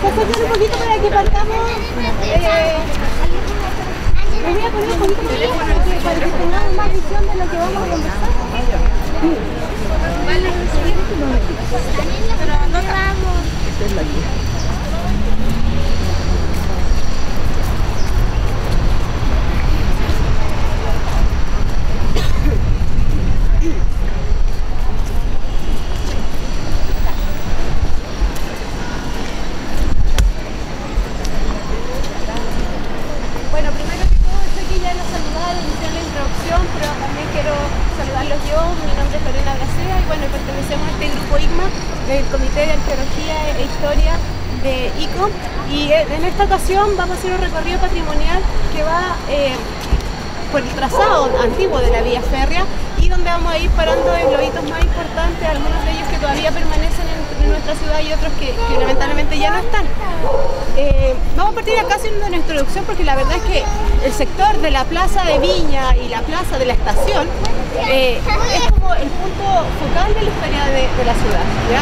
Se acercan un poquito para que partamos. Me voy a poner un poquito más lejos para que tengamos más visión de lo que vamos a conversar. Pero no vamos. Esta es la guía. Bueno, primero que todo, sé que ya los saludaron, hicieron la introducción, pero también quiero saludarlos yo. Mi nombre es Lorena Bracea y bueno, pertenecemos a este grupo IGMA, del Comité de Arqueología e Historia de ICO. Y en esta ocasión vamos a hacer un recorrido patrimonial que va por el trazado antiguo de la vía férrea y donde vamos a ir parando en los hitos más importantes, algunos de ellos que todavía permanecen en nuestra ciudad y otros que lamentablemente ya no están. Vamos a partir acá haciendo una introducción porque la verdad es que el sector de la Plaza de Viña y la Plaza de la Estación es como el punto focal de la historia de la ciudad, ¿ya?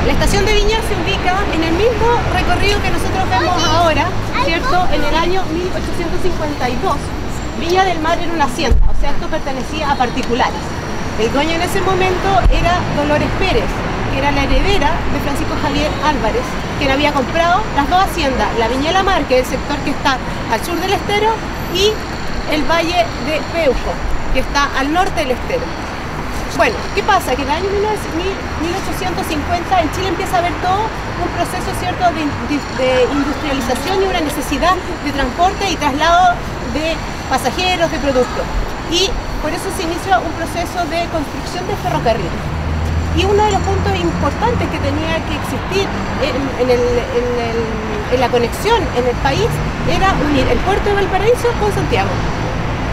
La Estación de Viña se ubica en el mismo recorrido que nosotros vemos ahora, ¿cierto? En el año 1852. Viña del Mar era una hacienda, o sea, esto pertenecía a particulares. El dueño en ese momento era Dolores Pérez, que era la heredera de Francisco Javier Álvarez, quien había comprado las dos haciendas, la Viña de la Mar, que es el sector que está al sur del estero, y el Valle de Peuco, que está al norte del estero. Bueno, ¿qué pasa? Que en el año 1850 en Chile empieza a haber todo un proceso, ¿cierto?, de industrialización y una necesidad de transporte y traslado de pasajeros, de productos. Y por eso se inicia un proceso de construcción de ferrocarril. Y uno de los puntos importantes que tenía que existir en la conexión en el país era unir el puerto de Valparaíso con Santiago.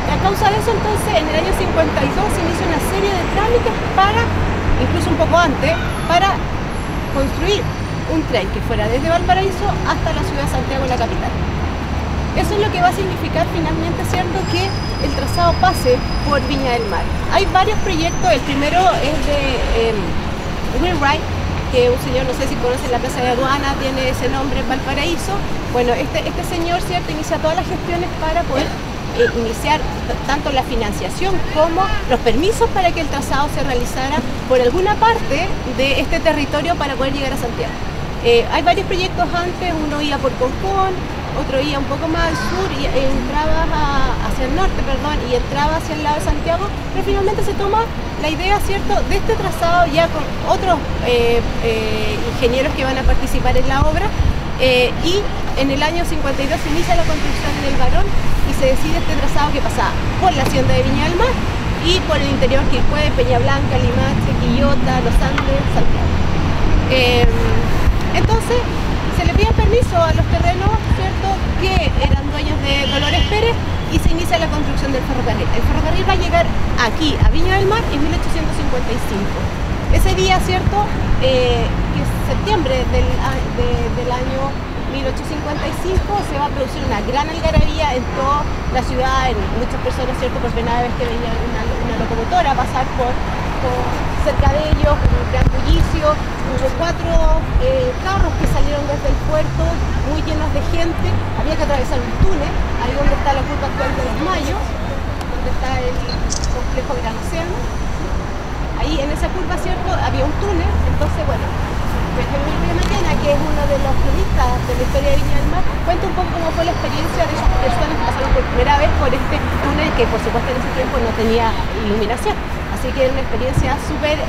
A causa de eso, entonces, en el año 52 se inicia una serie de trámites para, incluso un poco antes, para construir un tren que fuera desde Valparaíso hasta la ciudad de Santiago, la capital. Eso es lo que va a significar finalmente, ¿cierto?, que el trazado pase por Viña del Mar. Hay varios proyectos, el primero es de Wheelwright, que un señor, no sé si conocen la plaza de aduana, tiene ese nombre en Valparaíso. Bueno, este señor, ¿cierto?, inicia todas las gestiones para poder iniciar tanto la financiación como los permisos para que el trazado se realizara por alguna parte de este territorio para poder llegar a Santiago. Hay varios proyectos antes, uno iba por Concón, otro iba un poco más al sur y entraba hacia el norte, perdón, y entraba hacia el lado de Santiago, pero finalmente se toma la idea, ¿cierto?, de este trazado ya con otros ingenieros que van a participar en la obra, y en el año 52 se inicia la construcción del Barón y se decide este trazado que pasa por la hacienda de Viña del Mar y por el interior que puede Peña Blanca, Limache, Quillota, Los Andes, Santiago. Entonces se le pide permiso a los terrenos, ¿cierto?, que eran dueños de Dolores Pérez y se inicia la construcción del ferrocarril. El ferrocarril va a llegar aquí, a Viña del Mar, en 1855. Ese día, ¿cierto?, que es septiembre del año 1855, se va a producir una gran algarabía en toda la ciudad, en muchas personas, ¿cierto?, por primera vez que veían una locomotora pasar por cerca de ellos, con un gran bullicio. Hubo 4 carros que salieron desde el puerto, muy llenos de gente. Había que atravesar un túnel, ahí donde está la curva actual de los Mayos, donde está el complejo Gran Océano. Ahí en esa curva, ¿cierto?, había un túnel. Entonces, bueno, Benjamín Maquena, que es uno de los cronistas de la historia de Viña del Mar, cuenta un poco cómo fue la experiencia de esas personas que pasaron por primera vez por este túnel que por supuesto en ese tiempo no tenía iluminación. Así que era una experiencia súper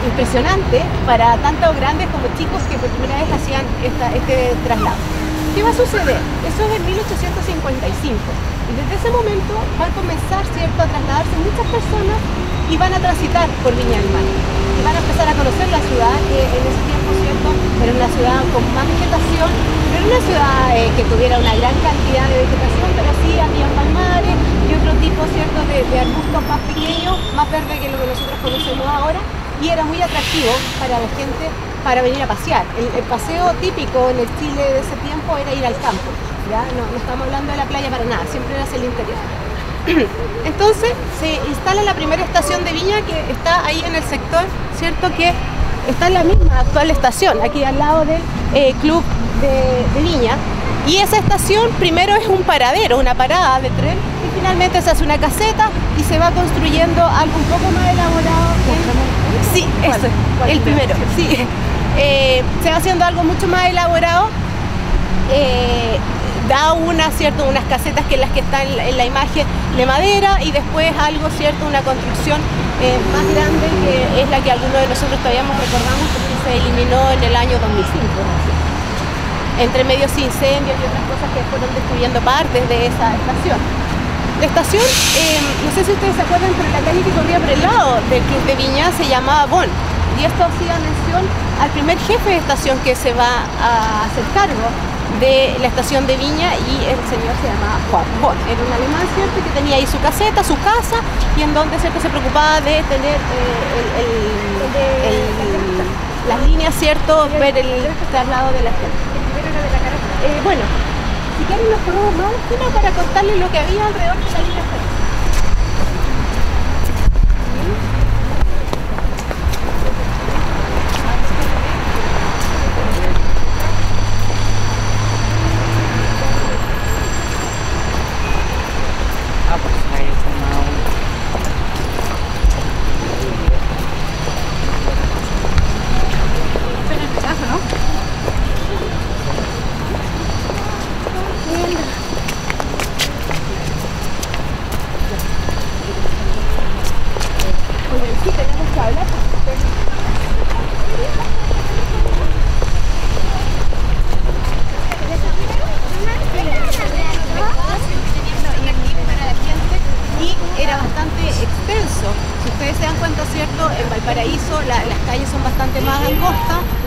impresionante para tanto grandes como chicos que por primera vez hacían este traslado. ¿Qué va a suceder? Eso es en 1855. Y desde ese momento van a comenzar, ¿cierto?, a trasladarse muchas personas y van a transitar por Viña del Mar. Y van a empezar a conocer la ciudad, que en ese tiempo, ¿cierto?, era una ciudad con más vegetación, no era una ciudad que tuviera una gran cantidad de vegetación, pero sí había palmares y otro tipo, ¿cierto?, de arbustos más pequeños, más verdes que lo que nosotros conocemos ahora, y era muy atractivo para la gente para venir a pasear. El paseo típico en el Chile de ese tiempo era ir al campo. ¿Ya? No estamos hablando de la playa para nada, siempre era hacia el interior. Entonces se instala la primera estación de Viña, que está ahí en el sector, ¿cierto? Que está en la misma actual estación, aquí al lado del club de Viña. Y esa estación primero es un paradero, una parada de tren, y finalmente se hace una caseta y se va construyendo algo un poco más elaborado. Sí, eso, el primero, sí. Se va haciendo algo mucho más elaborado. Da unas casetas que las que están en la imagen de madera, y después algo, ¿cierto? Una construcción más grande, que es la que algunos de nosotros todavía recordamos, porque se eliminó en el año 2005, ¿no? Entre medios incendios y otras cosas que fueron destruyendo partes de esa estación. La estación, no sé si ustedes se acuerdan, pero la calle que corría por el lado del Club de Viña se llamaba Bon, y esto hacía mención al primer jefe de estación que se va a hacer cargo de la estación de Viña, y el señor se llamaba Juan Bon. Era un alemán, ¿cierto?, que tenía ahí su caseta, su casa, y en donde, ¿cierto?, se preocupaba de tener las líneas, ¿cierto?, ver el traslado de la gente. Bueno, si quieren nos ponemos más encima para contarles lo que había alrededor de la línea férrea.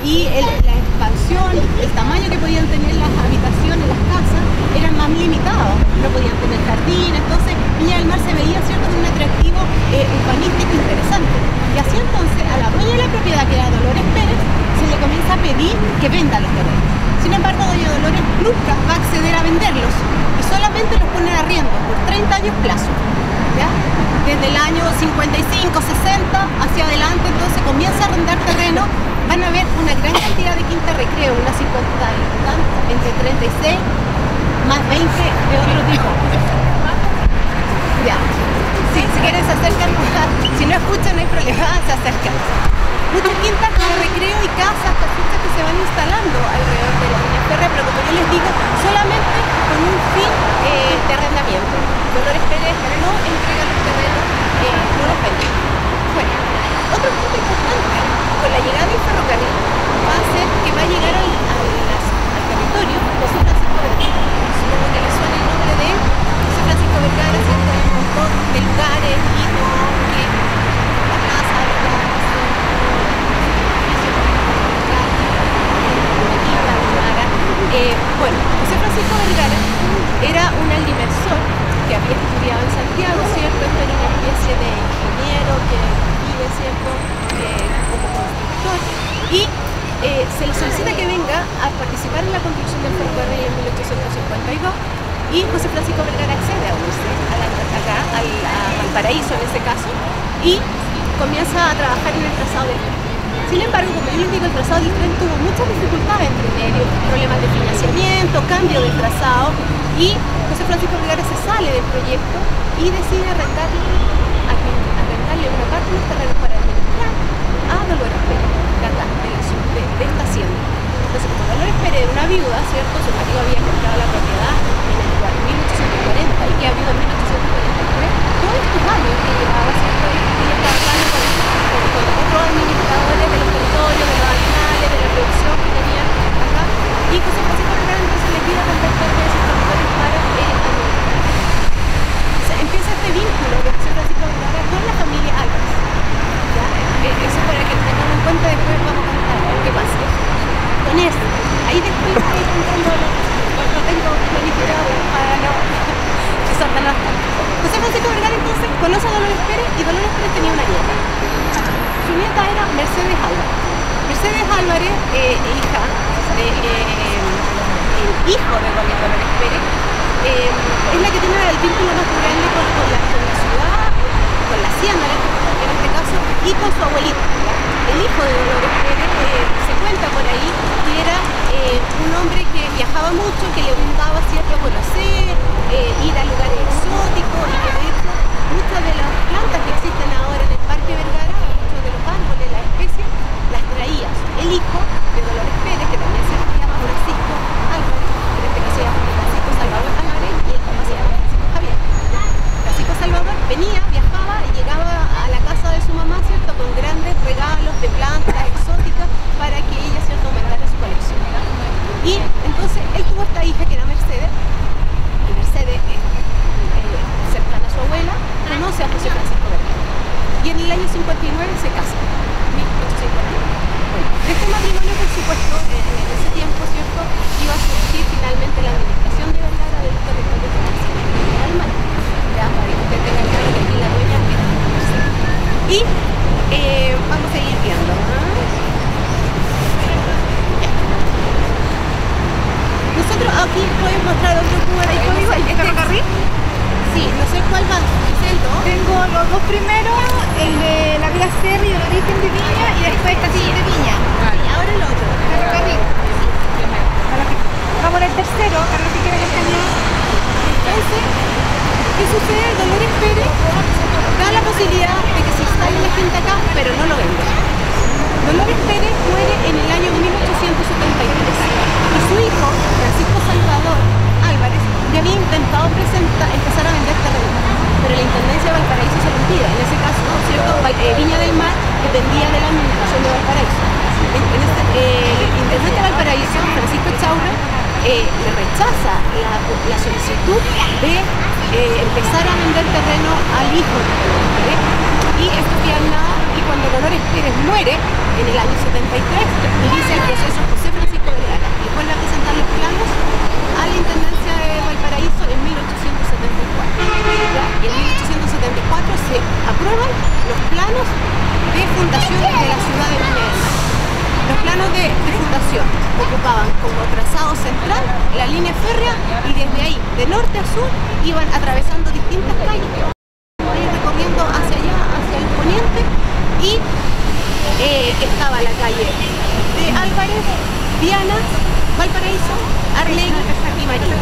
Y la expansión, el tamaño que podían tener las habitaciones, las casas, eran más limitados, no podían tener jardín. Entonces Viña del Mar se veía, ¿cierto?, con un atractivo urbanístico interesante. Y así entonces a la dueña de la propiedad, que era Dolores Pérez, se le comienza a pedir que venda los terrenos. Sin embargo, doña Dolores nunca va a acceder a venderlos, y solamente los pone a arriendo por 30 años plazo, ¿ya? Desde el año 55, 60 hacia adelante, entonces comienza a arrendar terreno. Van a ver una gran cantidad de quinta recreo, unas 50 y tantas, entre 36 más 20 de otro tipo. Ya. Sí, si quieren se acercan, si no escuchan no hay problema, se acercan. Muchas quintas de recreo y casas, casitas que se van instalando alrededor de la línea férrea, pero como yo les digo, solamente con un fin de arrendamiento. Dolores Pérez no entrega los terrenos, no los vende. Bueno, otro punto importante, con la llegada del ferrocarril, va a ser que va a llegar al territorio José Francisco Vergara. Supongo que le suena el nombre de José Francisco Vergara, ¿cierto? Hay un montón de lugares, hitos, que la casa, bueno, José Francisco Vergara era un agrimensor que había estudiado en Santiago, ¿cierto? Esto era una especie de ingeniero que vive, ¿cierto?, como constructor, y se le solicita que venga a participar en la construcción del ferrocarril en 1852, y José Francisco Vergara accede a unirse a Valparaíso en ese caso, y comienza a trabajar en el trazado del tren. Sin embargo, como yo les digo, el trazado del tren tuvo muchas dificultades entre medio, problemas de financiamiento, cambio del trazado, y José Francisco Vergara se sale del proyecto y decide arrendarle una parte de los terrenos para administrar a Dolores Pérez, de esta hacienda. Entonces, como Dolores Pérez era una viuda, ¿cierto?, su marido había comprado la propiedad en el 1840 y que ha habido en 1843, todos estos años que llevaba, ¿cierto?, ella trabajando con otros administradores de los territorios, de los animales, de la producción que tenían acá, y José Francisco Vergara entonces le pide comprar todos esos territorios para administrar. Empieza este vínculo de José Francisco Vergara con la familia Álvarez. ¿Ya? Eso para que tengan en cuenta, después vamos a contar qué pasa con eso. Ahí después voy contando lo tengo planificado para no desordenar tanto. José Francisco Vergara entonces conoce a Dolores Pérez, y Dolores Pérez tenía una nieta. Su nieta era Mercedes Álvarez. Mercedes Álvarez, hija del hijo de doña Dolores Pérez, es la que tiene el vínculo más grande con la ciudad, con la hacienda en este caso, y con su abuelito. El hijo de Dolores Pérez se cuenta por ahí que era un hombre que viajaba mucho, que le gustaba cierto conocer, ir a lugares exóticos, y que de hecho muchas de las plantas que existen ahora en el Parque Vergara, muchos de los árboles, las especies, las traía el hijo de Dolores Pérez, que también se llama Francisco Álvarez, en este caso se llama Francisco Salvador Álvarez, y el papá se llama Francisco Javier. Francisco Salvador venía, viajaba y llegaba a la casa de su mamá, ¿cierto?, con grandes regalos de plantas exóticas para que ella, ¿cierto?, aumentara su colección. Y entonces él tuvo esta hija que era Mercedes, y Mercedes, cercana a su abuela, conoce a José Francisco Vergara. Y en el año 59 se casa, 1859. Bueno, de este matrimonio, por supuesto, en ese tiempo, ¿cierto?, iba a surgir finalmente la administración de Vergara del territorio de la Hacienda del Mar. Ya, para que usted tenga claro que aquí la dueña era Mercedes. Y vamos a seguir viendo. Nosotros aquí podemos mostrar otro QR código. ¿El ferrocarril? Sí, no sé cuál va. ¿Es el 2? Tengo los dos primeros, el de la vía Cerri y el origen de Viña, y después estación de Viña. Y ahora el otro. Ferrocarril. Vamos al tercero, para los que quieran escanear. Entonces, ¿qué sucede? Dolores Pérez da la posibilidad de que se instale la gente acá, pero no lo vende. Dolores Pérez muere en el año 1873 y su hijo, Francisco Salvador Álvarez, ya había intentado empezar a vender terreno, pero la Intendencia de Valparaíso se lo impide. En ese caso, ¿cierto? Viña del Mar dependía de la administración de Valparaíso. El Intendente de Valparaíso, Francisco Chaurra, le rechaza la solicitud de empezar a vender terreno al hijo de Dolores Pérez, y esto queda en nada, y cuando Dolores Pérez muere en el año 73, inicia el proceso José Francisco Vergara y vuelve a presentar los planos a la Intendencia de Valparaíso en 1874. ¿Ya? Y en 1874 se aprueban los planos de fundación de la ciudad de Viña del Mar. Los planos de fundación ocupaban como trazado central la línea férrea, y desde ahí, de norte a sur, iban atravesando distintas calles, recorriendo hacia allá, hacia el poniente, y estaba la calle de Álvarez, Viana, Valparaíso, Arlegui y Marina.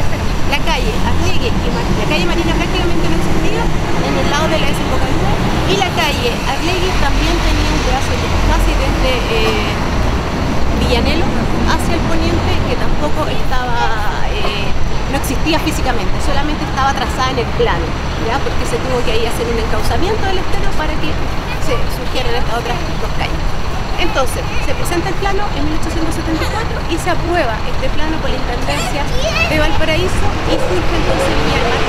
La calle Arlegui y Marina, la calle Marina prácticamente no existía en el lado de la desembocadura, y la calle Arlegui también tenía un pedazo casi desde Villanelo hacia el poniente, que tampoco estaba, no existía físicamente, solamente estaba trazada en el plano, ¿ya? Porque se tuvo que ahí hacer un encauzamiento del estero para que se surgieran estas otras dos calles. Entonces, se presenta el plano en 1874 y se aprueba este plano por la Intendencia de Valparaíso, y surge entonces Viña del Mar.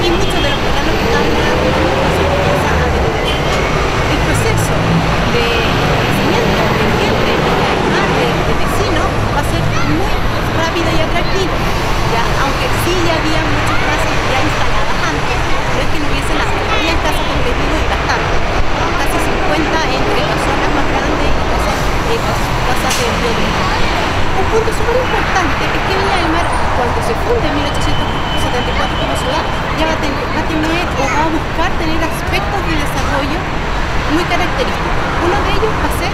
Y muchos de los planos que estaban en la se comienzan a detener. El proceso de crecimiento de gente, de vecinos, va a ser muy rápido y atractivo, ¿ya? Aunque sí ya había muchas casas ya instaladas antes, no es que no hubiese nada, había casas con vecinos y bastante, casi 50 entre personas más grandes y casas de un punto súper importante es que Viña del Mar, cuando se funde en 1874 como ciudad, ya va a tener o va a buscar tener aspectos de desarrollo muy característicos. Uno de ellos va a ser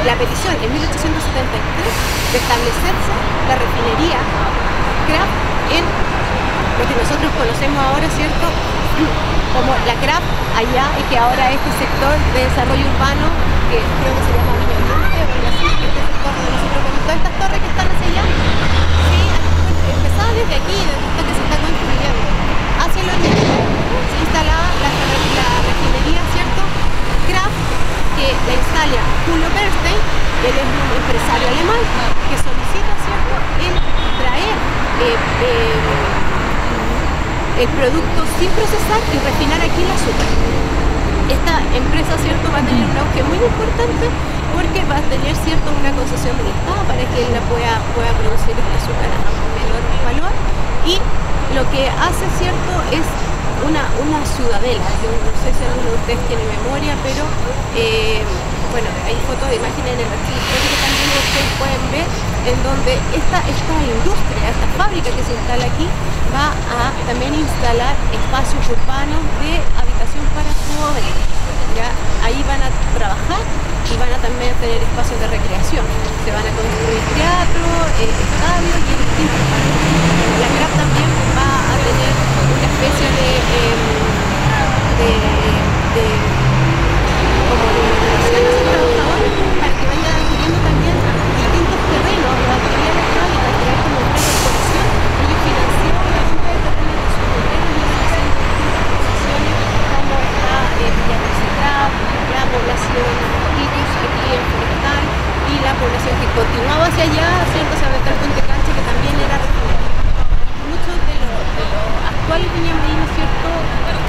la petición en 1873 de establecerse la refinería CRAF en lo que nosotros conocemos ahora, ¿cierto?, como la CRAF allá, y que ahora este sector de desarrollo urbano, que creo que se llama Viña del Mar, o algo así, este sector donde nosotros vemos todas estas torres que están hacia allá, sí, empezaba desde aquí, desde esto que se está construyendo, hacia el oriente, se instalaba la refinería, ¿cierto?, CRAF, que la instala Julio Bernstein. Él es un empresario alemán que solicita, ¿cierto?, el traer el producto sin procesar y refinar aquí el azúcar. Esta empresa, ¿cierto?, va a tener un auge muy importante, porque va a tener, ¿cierto?, una concesión del Estado para que él la pueda producir este azúcar a menor valor, y lo que hace, ¿cierto?, es una ciudadela. Yo no sé si alguno de ustedes tiene memoria, pero bueno, hay fotos de imágenes en el archivo histórico también que ustedes pueden ver, en donde esta industria, esta fábrica que se instala aquí, va a también instalar espacios urbanos de habitación para jóvenes. ¿Ya? Ahí van a trabajar y van a también tener espacios de recreación. Se van a construir teatro, estadios y distintos parques. La CRAP también va a tener una especie de como de relaciones de trabajadores para que vayan adquiriendo también distintos terrenos, la autoridad electrónica, que hay como una corporación, ellos financiaron la compra de terrenos de sus terrenos y van haciendo distintas posiciones como la Villa Central, la población Itus aquí en Forestal y la población que continuaba hacia allá, ¿cierto? Se va a estar Puente Cancha, que también era regional. Muchos de los actuales viñamarinos, ¿cierto?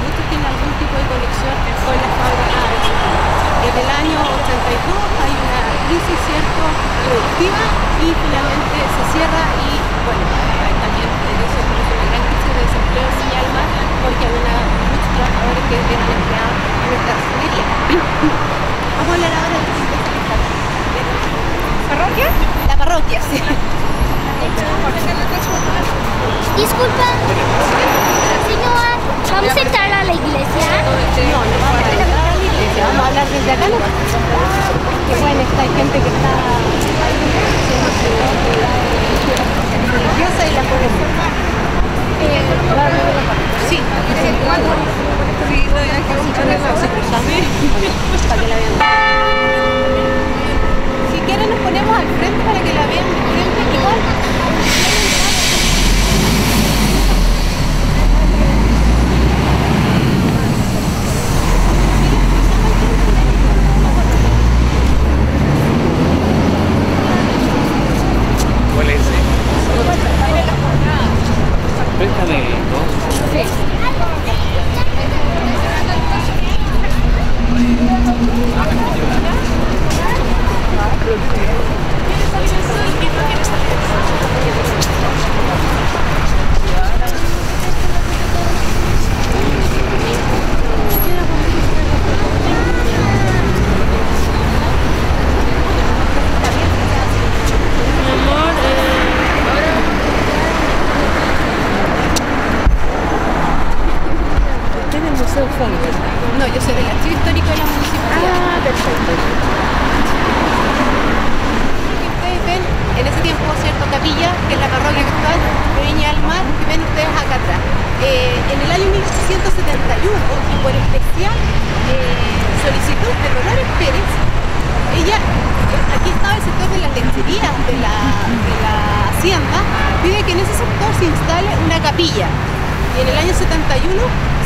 Muchos tienen algún tipo de conexión con la fábrica de azúcar. Desde el año 82 hay una crisis, ¿cierto?, productiva y finalmente se cierra y, bueno, hay también de eso una gran crisis de desempleo en Viña del Mar porque había muchos trabajadores que eran empleados en esta refinería. Vamos a hablar ahora de ¿parroquia? La parroquia, sí. Disculpa, señora, ¿vamos a entrar a la iglesia? No, no vamos a entrar a la iglesia, vamos a hablar desde acá, ¿no? Porque bueno, hay gente que está religiosa y la población. Sí, sí, hay que escuchar esa para que la vean. Si quieren nos ponemos al frente para que la vean de frente igual. ¿Cuál es? Esta de dos. Sí. No, yo soy del archivo histórico de la municipalidad. Ah, perfecto. Ustedes ven en ese tiempo, ¿cierto? Capilla, que es la parroquia actual de Viña del Mar, que ven ustedes acá atrás. En el año 1871, y por especial solicitud de Dolores Pérez, ella, aquí estaba el sector de las lecherías de la hacienda, pide que en ese sector se instale una capilla. Y en el año 71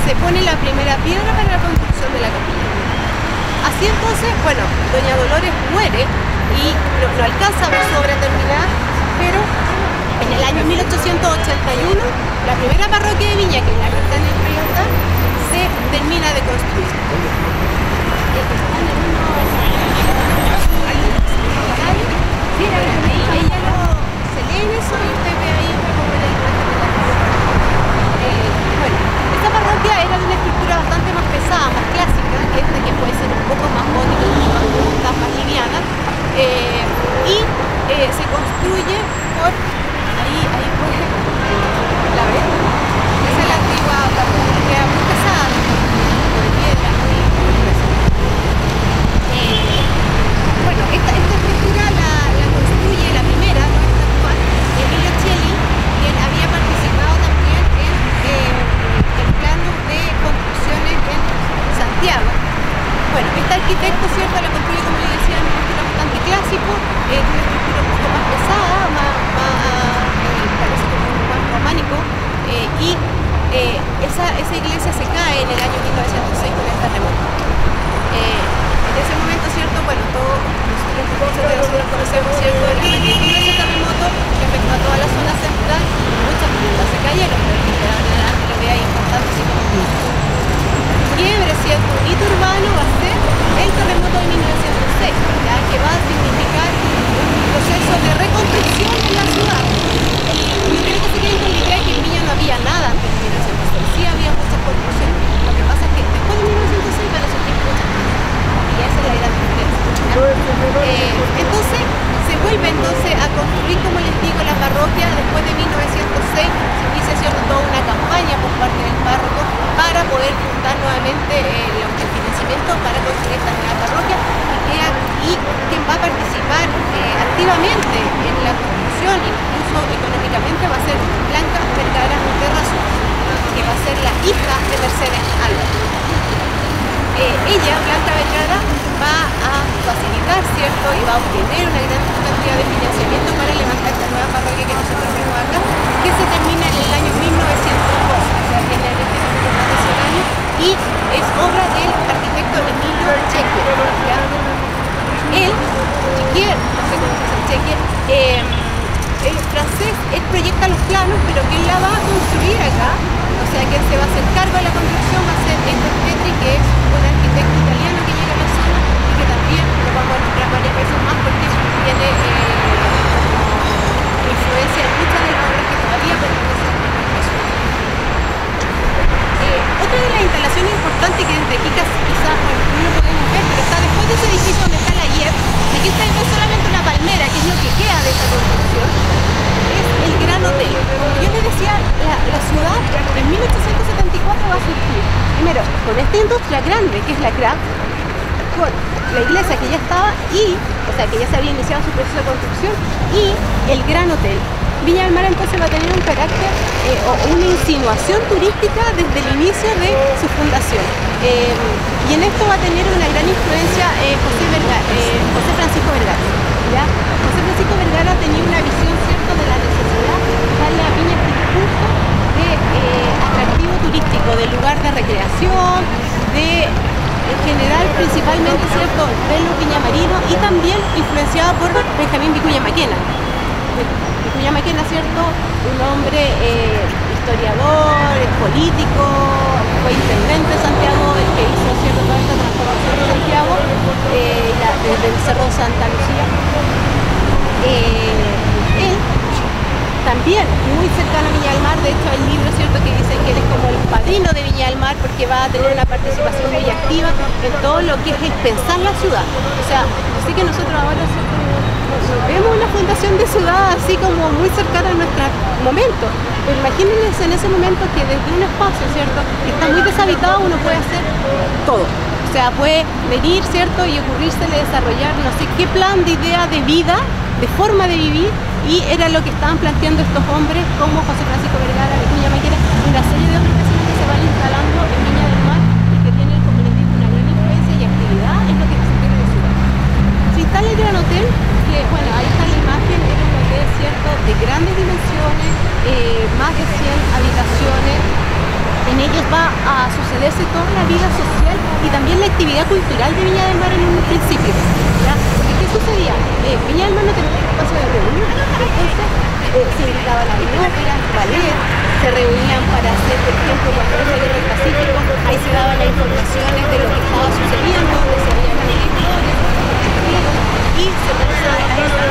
se pone la primera piedra para la construcción de la capilla. Así entonces, bueno, doña Dolores muere y no alcanza a ver su obra terminada, pero en el año 1881 la primera parroquia de Viña, que es la que está en el río Tal, se termina de construir. Ahí ella se lee en eso y usted ve ahí como en el bueno, esta parroquia era de una estructura bastante más pesada, más clásica, que esta que puede ser un poco más gótica, más justa, más liviana, y se construye por, ahí puede, la ven, esa es la antigua parroquia, que era muy pesada, de piedra, muy gruesa. Bueno, esta estructura la construye la primera, no esta actual, Emilio Celli, quien había participado también en planos de construcciones en Santiago. Bueno, este arquitecto, ¿cierto?, la construye, como yo decía, en un estilo bastante clásico, es una estructura un poco más pesada, parece como más románico, y esa iglesia se cae en el año 1906 con el terremoto. En ese momento, ¿cierto?, bueno, todos nosotros conocemos, ¿cierto?, la magnitud de ese terremoto que afectó a toda la zona central, muchas viviendas se cayeron, pero que lo veáis impactando así como quiebre, ¿cierto?, un hito urbano va a ser el terremoto de 1906, ¿ya?, que va a significar un proceso de reconstrucción en la ciudad. Y yo creo que se queden con la idea de que en Viña no había nada antes de 1906, sí había muchas construcciones. Lo que pasa es que después de 1906 van a surgir muchas cosas. Y esa es la gran diferencia. entonces a construir, como les digo, la parroquia. Después de 1906 se inicia, ¿cierto?, toda una campaña por parte del párroco para poder juntar nuevamente el financiamiento para construir esta nueva parroquia, y quien va a participar activamente en la construcción, incluso económicamente, va a ser Blanca Vergara Terrazú, que va a ser la hija de Mercedes Álvarez. Ella, Blanca Vergara, va a facilitar, ¿cierto?, y va a obtener una gran cantidad de financiamiento para levantar esta nueva parroquia que nosotros vemos acá, que se termina en el año 1912, o sea, tiene en este momento más de 100 años, y es obra del arquitecto Emilio Chequier. Él, Chequier, no sé cómo se dice Chequier, es francés, él proyecta los planos, pero quien la va a construir acá, o sea, quien se va a hacer cargo de la construcción va a ser Ettore Petri, que es un arquitecto italiano que llega a la zona y que también lo vamos a mostrar varias veces más porque tiene influencia en muchas de las obras que todavía pertenecen a nuestra ciudad. Otra de las instalaciones importantes que desde aquí quizás no lo podemos ver, pero está después de ese edificio donde está la IEP, aquí está solamente una palmera, que es lo que queda de esa construcción, es el Gran Hotel. Como yo les decía, la ciudad en 1874 va a surgir, primero, con esta industria grande, que es la Kraft, con la iglesia que ya estaba, o sea, que ya se había iniciado su proceso de construcción, y el Gran Hotel. Viña del Mar entonces va a tener un carácter o una insinuación turística desde el inicio de su fundación. Y en esto va a tener una gran influencia José Francisco Vergara. ¿Ya? José Francisco Vergara tenía una visión, ¿cierto?, de la necesidad de darle a Viña este impulso de atractivo turístico, de lugar de recreación, de en general principalmente, ¿cierto?, de los viñamarinos, y también influenciado por Benjamín Vicuña Maquena. Vicuña Maquena, ¿cierto?, un hombre historiador, político, fue intendente de Santiago, el que hizo, ¿cierto?, toda esta transformación de Santiago, desde el Cerro Santa Lucía. Él también muy cercano a Viña del Mar, de hecho hay libros, ¿cierto?, que dicen que él es como el padrino de Viña del Mar porque va a tener una participación muy activa en todo lo que es pensar la ciudad. O sea, así que nosotros ahora vemos una fundación de ciudad así como muy cercana a nuestro momento, pero imagínense en ese momento que desde un espacio, ¿cierto?, que está muy deshabitado, uno puede hacer todo. O sea, puede venir, ¿cierto?, y ocurrírsele desarrollar no sé qué plan de idea de vida, de forma de vivir, y era lo que estaban planteando estos hombres como José Francisco Vergara, Vicuña Maquena, y una serie de otras personas que se van instalando en Viña del Mar y que tienen, como les digo, una gran influencia y actividad en lo que se quiere de ciudad. Se instala el Gran Hotel, que bueno, ahí está la imagen, era un hotel, ¿cierto?, de grandes dimensiones, más de 100 habitaciones. En ellos va a sucederse toda la vida social y también la actividad cultural de Viña del Mar en un principio, ¿ya? Porque ¿qué sucedía? Viña del Mar no tenía espacio de reunión, entonces se invitaban a ópera, ballet, se reunían para hacer, por ejemplo, cuando era el Guerra del Pacífico, ahí se daban las informaciones de lo que estaba sucediendo, donde se habían historias, y se pensaba a eso,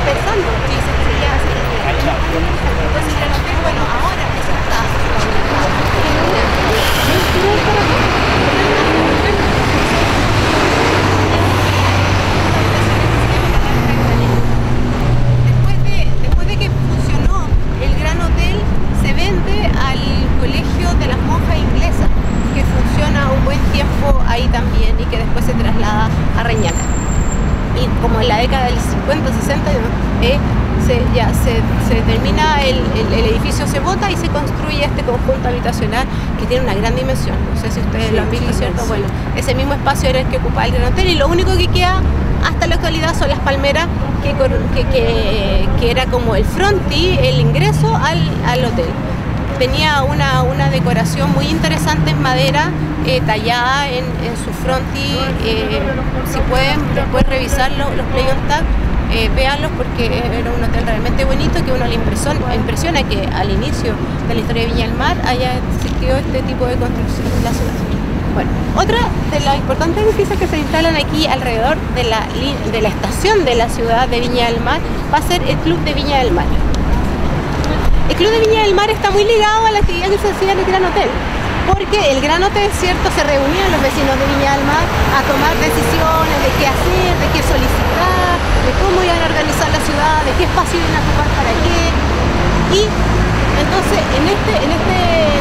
pensando que se quería hacer. Entonces el Gran Hotel, bueno, ahora eso está después de que funcionó el Gran Hotel, se vende al Colegio de las Monjas Inglesas, que funciona un buen tiempo ahí también y que después se traslada a Reñaca. Y como en la década del 50, 60, se termina el edificio, se bota y se construye este conjunto habitacional que tiene una gran dimensión. No sé si ustedes lo han visto, ¿cierto? Bueno, ese mismo espacio era el que ocupaba el Gran Hotel y lo único que queda hasta la actualidad son las palmeras que era como el frontis, el ingreso al hotel. Tenía una decoración muy interesante en madera, tallada en su frontis. Si pueden después revisar los play on tap, véanlos porque era un hotel realmente bonito que uno le impresiona que al inicio de la historia de Viña del Mar haya existido este tipo de construcción en la ciudad. Bueno, otra de los importantes edificios que se instalan aquí alrededor de la estación de la ciudad de Viña del Mar va a ser el Club de Viña del Mar. El Club de Viña del Mar está muy ligado a la actividad que se hacía en el Gran Hotel, porque el Gran Hotel, ¿cierto?, se reunían los vecinos de Viña del Mar a tomar decisiones de qué hacer, de qué solicitar, cómo iban a organizar la ciudad, de qué espacio iban a ocupar para qué. Y entonces en este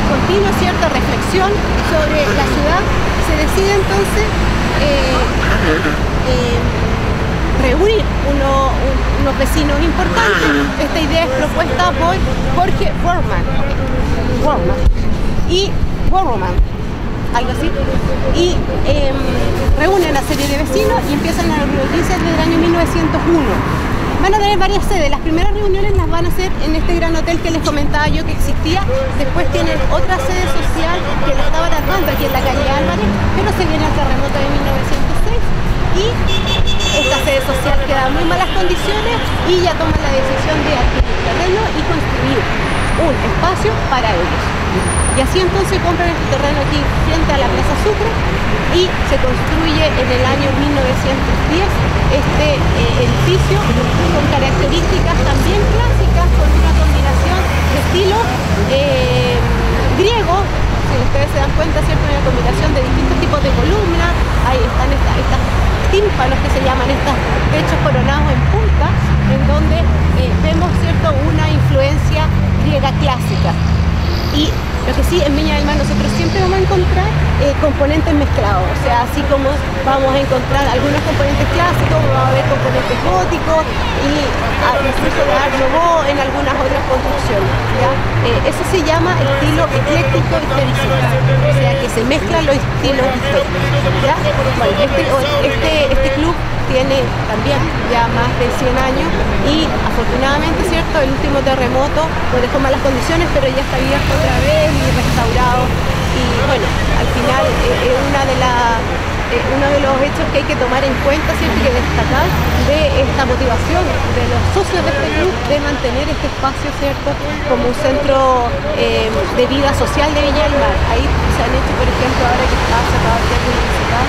continuo, cierta reflexión sobre la ciudad, se decide entonces reunir unos vecinos importantes. Esta idea es propuesta por Jorge Bormann, algo así, y reúnen a una serie de vecinos y empiezan a reunirse desde el año 1901. Van a tener varias sedes. Las primeras reuniones las van a hacer en este gran hotel que les comentaba yo que existía. Después tienen otra sede social que la estaban armando aquí en la calle Álvarez, pero se viene el terremoto de 1906 y esta sede social queda en muy malas condiciones y ya toman la decisión de adquirir terreno y construir un espacio para ellos. Y así entonces compran este terreno aquí frente a la Plaza Sucre y se construye en el año 1910 este edificio con características también clásicas, con una combinación de estilo griego. Si ustedes se dan cuenta, ¿cierto? Una combinación de distintos tipos de columnas. Ahí están estas tímpanos que se llaman, estos techos coronados en punta, en donde vemos, ¿cierto?, una influencia griega clásica. Y lo que sí, en Viña del Mar nosotros siempre vamos a encontrar componentes mezclados, o sea, así como vamos a encontrar algunos componentes clásicos, vamos a ver componentes góticos y incluso de Art Nouveau en algunas otras construcciones, ¿ya? Eso se llama estilo ecléctico historicista, o sea, que se mezclan los estilos históricos, ¿ya? Bueno, este club tiene también ya más de 100 años y afortunadamente, ¿cierto?, el último terremoto lo dejó malas condiciones, pero ya está abierto otra vez y restaurado. Y bueno, al final uno de los hechos que hay que tomar en cuenta, ¿cierto?, y que destacar de esta motivación de los socios de este club de mantener este espacio, ¿cierto?, como un centro de vida social de Viña del Mar. Ahí se han hecho, por ejemplo, ahora que está cerrado el Teatro Municipal,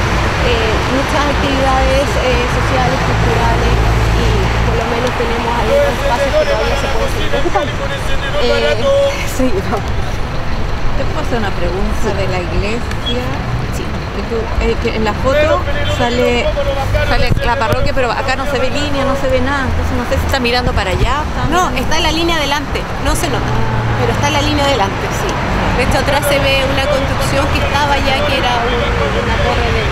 muchas actividades sociales, culturales, y por lo menos tenemos ahí unos espacios que todavía se pueden seguir ocupando. Sí, no. ¿Te puedo hacer una pregunta de la iglesia? Sí. Que en la foto sale la parroquia, pero acá no se ve línea, no se ve nada, entonces no sé si está mirando para allá. No, está en la línea adelante, no se nota, pero está en la línea adelante, sí. De hecho, atrás se ve una construcción que estaba ya, que era una torre de...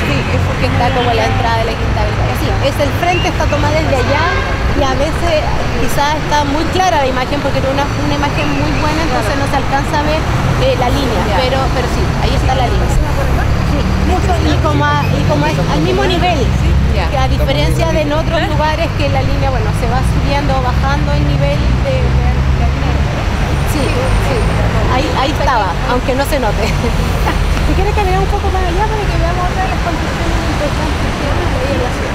Sí, eso que está como la entrada de la Quinta del Valle. Sí, es el frente, está tomada desde allá y a veces quizás está muy clara la imagen porque era una imagen muy buena, entonces no se alcanza a ver la línea, pero sí, ahí está la línea. Sí, y como es al mismo nivel, que a diferencia de en otros lugares que la línea, bueno, se va subiendo o bajando el nivel de... Sí, sí, ahí estaba, aunque no se note. Si quieres caminar un poco más allá para que veamos otra de las construcciones importantes que hay en la ciudad.